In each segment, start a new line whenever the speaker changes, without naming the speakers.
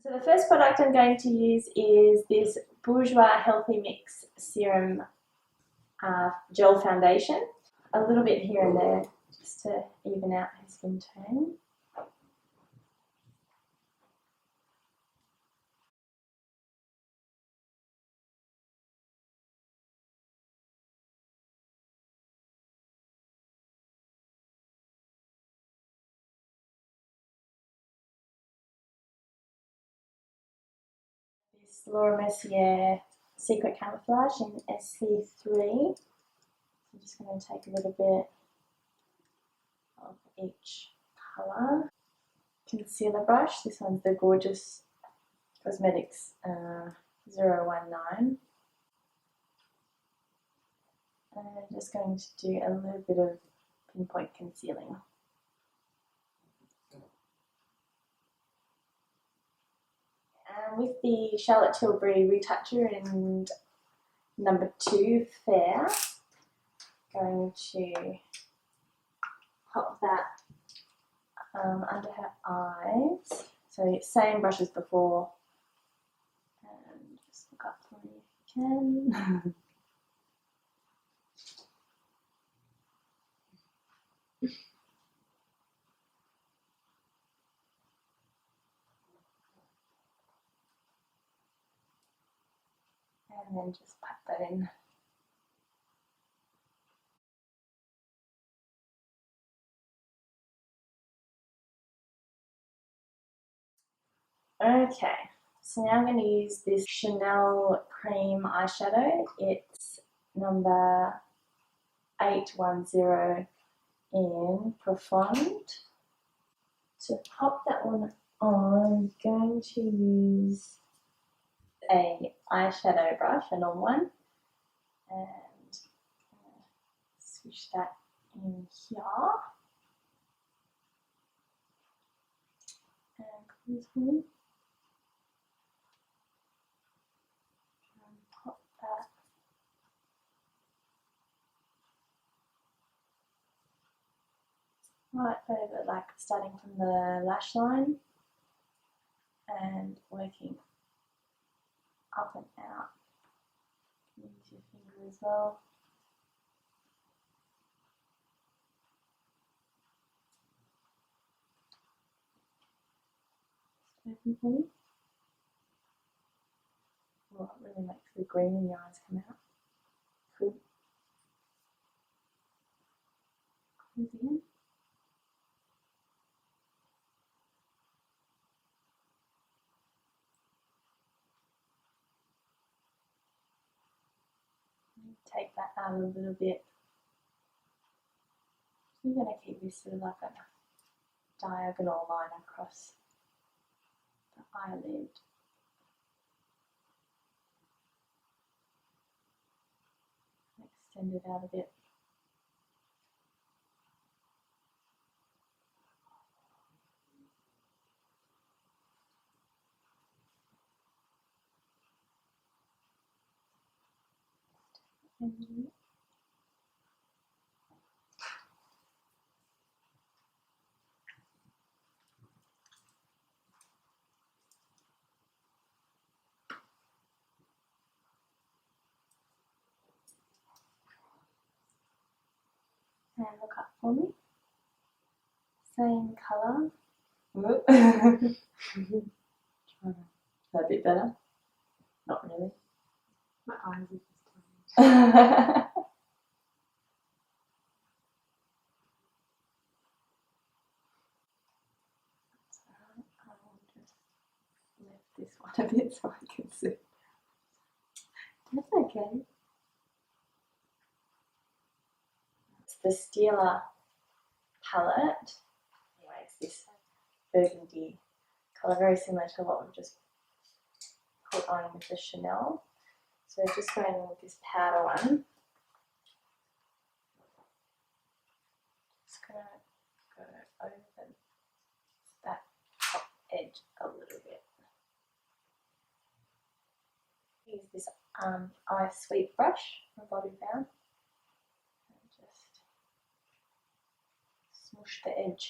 So the first product I'm going to use is this Bourjois Healthy Mix Serum Gel Foundation. A little bit here and there just to even out her skin tone. This Mercier Secret Camouflage in SC3. I'm just going to take a little bit of each colour. Concealer brush, this one's the Gorgeous Cosmetics 019. And I'm just going to do a little bit of pinpoint concealing. And with the Charlotte Tilbury Retoucher in number 2 Fair, going to pop that under her eyes. So same brush as before, and just look up for me if you can. And then just pat that in. Okay, so now I'm going to use this Chanel Cream eyeshadow. It's number 810 in Profond. To pop that one on, I'm going to use a eyeshadow brush, a normal one, and switch that in here. And close one. And pop that right over, like starting from the lash line and working up and out. Use your finger as well. Open for me. Well, it really makes the green in your eyes come out. Cool. Close again. Take that out a little bit. I'm going to keep this sort of like a diagonal line across the eyelid. Extend it out a bit. And look up for me. Same colour. Is that a bit better? Not really.
My eyes are just tiny.
I'll just lift this one a bit so I can see. That's okay. It's the Stila palette. Anyway, it's this burgundy colour, very similar to what we've just put on with the Chanel. So just going in with this powder one. Just going to go over that top edge a little bit. Use this eye sweep brush from Bobbi and just smush the edge.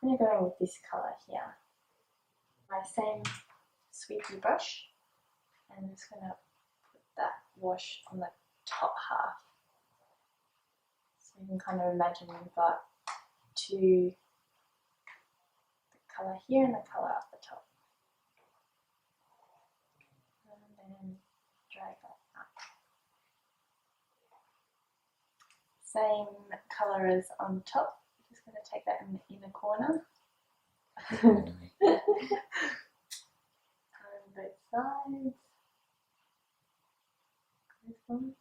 I'm going to go in with this colour here. My same sweepy brush, and I'm just going to put that wash on the top half. So you can kind of imagine we've got two, the colour here and the colour up the top. And then drag that up. Same colour as on top. I'm just going to take that in the inner corner. On both sides. This one.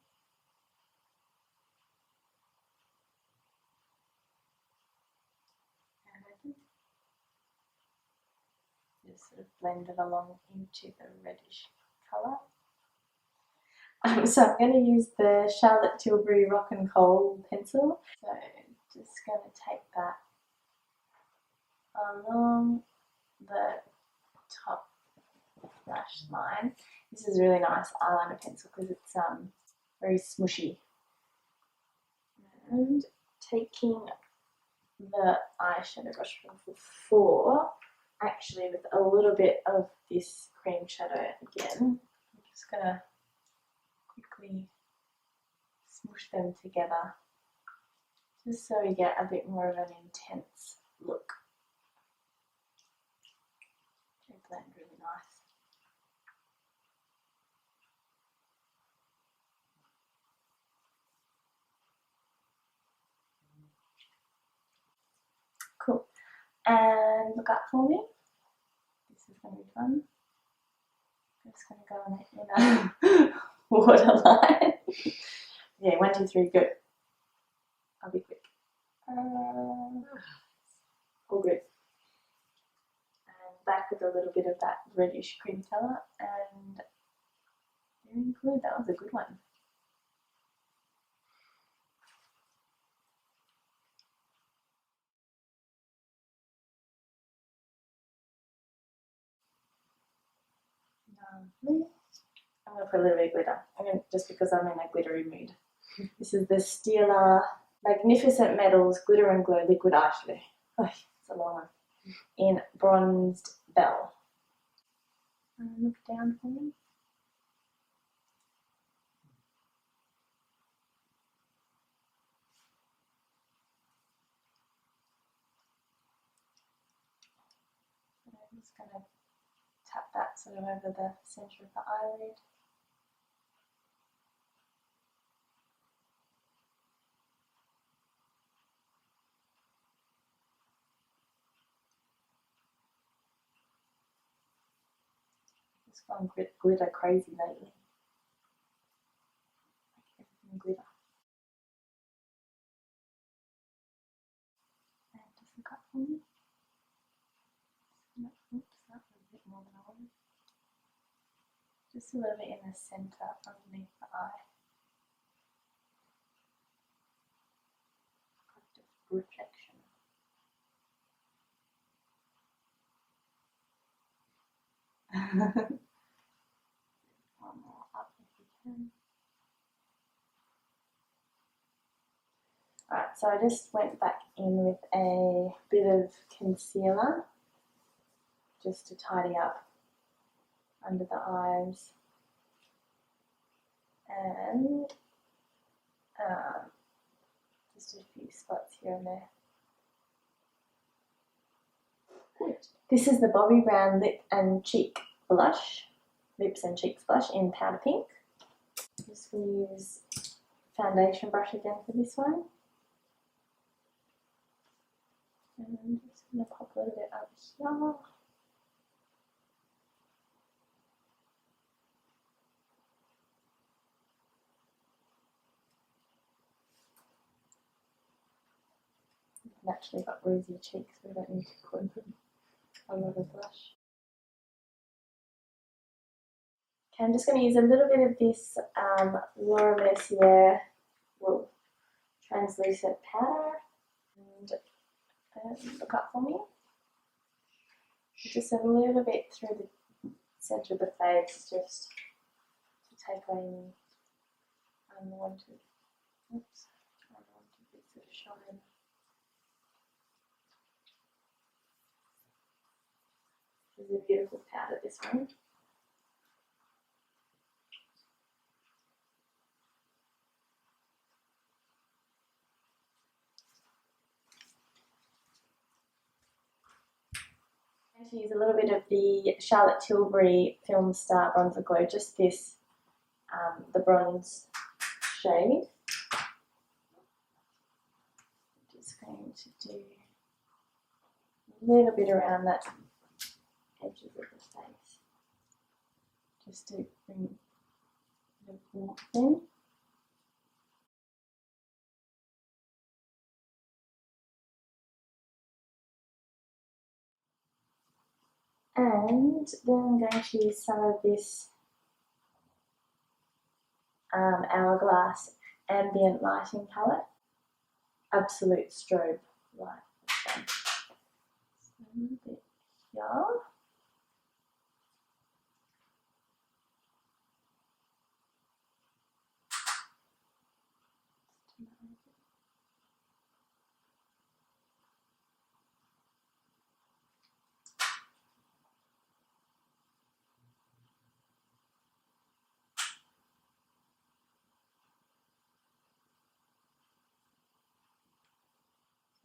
And just sort of blend it along into the reddish colour. So I'm going to use the Charlotte Tilbury Rock and Kohl pencil. So just going to take that along the top lash line. This is a really nice eyeliner pencil because it's very smushy. And taking the eyeshadow brush from before, actually with a little bit of this cream shadow again, I'm just going to quickly smoosh them together just so we get a bit more of an intense look. They blend really nice. Cool. And look up for me. This is going to be fun. I'm just going to go on it in a waterline. Yeah, 1, 2, 3, go. I'll be quick. All good. And back with a little bit of that reddish cream colour, and very good. That was a good one. Lovely. I'm going to put a little bit of glitter. Just because I'm in a glittery mood. This is the Stila Magnificent Metals Glitter and Glow Liquid Eyeshadow. Oh, it's a long one. In Bronzed Bell. Look down for me. I'm just going to tap that sort of over the centre of the eyelid. Just gone glitter crazy lately. Like everything glitter. And just look up for me. Oops, that was a bit more than I wanted. Just a little bit in the centre underneath the eye. Just reflection. One more up if you can. Alright, so I just went back in with a bit of concealer just to tidy up under the eyes, and just a few spots here and there. This is the Bobbi Brown Lip and Cheek Blush, Lips and Cheeks Blush in Powder Pink. Just going to use foundation brush again for this one. And I'm just going to pop a little bit up here. I've naturally got rosy cheeks, so I don't need to put a lot of blush. Okay, I'm just going to use a little bit of this Laura Mercier translucent powder, and look up for me. Just a little bit through the centre of the face, just to take away any unwanted, bits of shine. This is a beautiful powder, this one. I'm going to use a little bit of the Charlotte Tilbury Filmstar Bronzer Glow, just this, the bronze shade. Just going to do a little bit around that edges of the face, just to bring a bit of warmth in. And then I'm going to use some of this Hourglass Ambient Lighting Palette, Absolute Strobe Light. So a little bit here.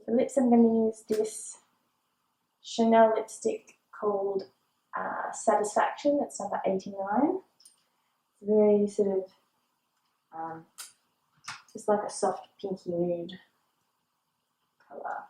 For lips, I'm going to use this Chanel lipstick called Satisfaction. That's number 89. It's very sort of just like a soft pinky nude colour.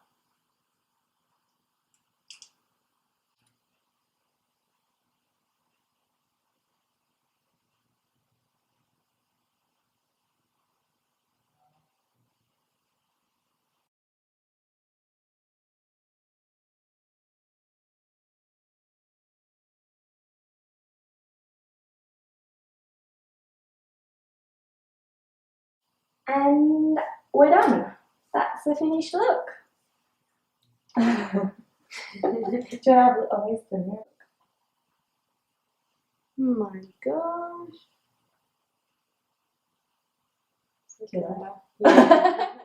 And we're done. That's the finished look. Do you have always the mirror?
Oh my gosh.
Yeah.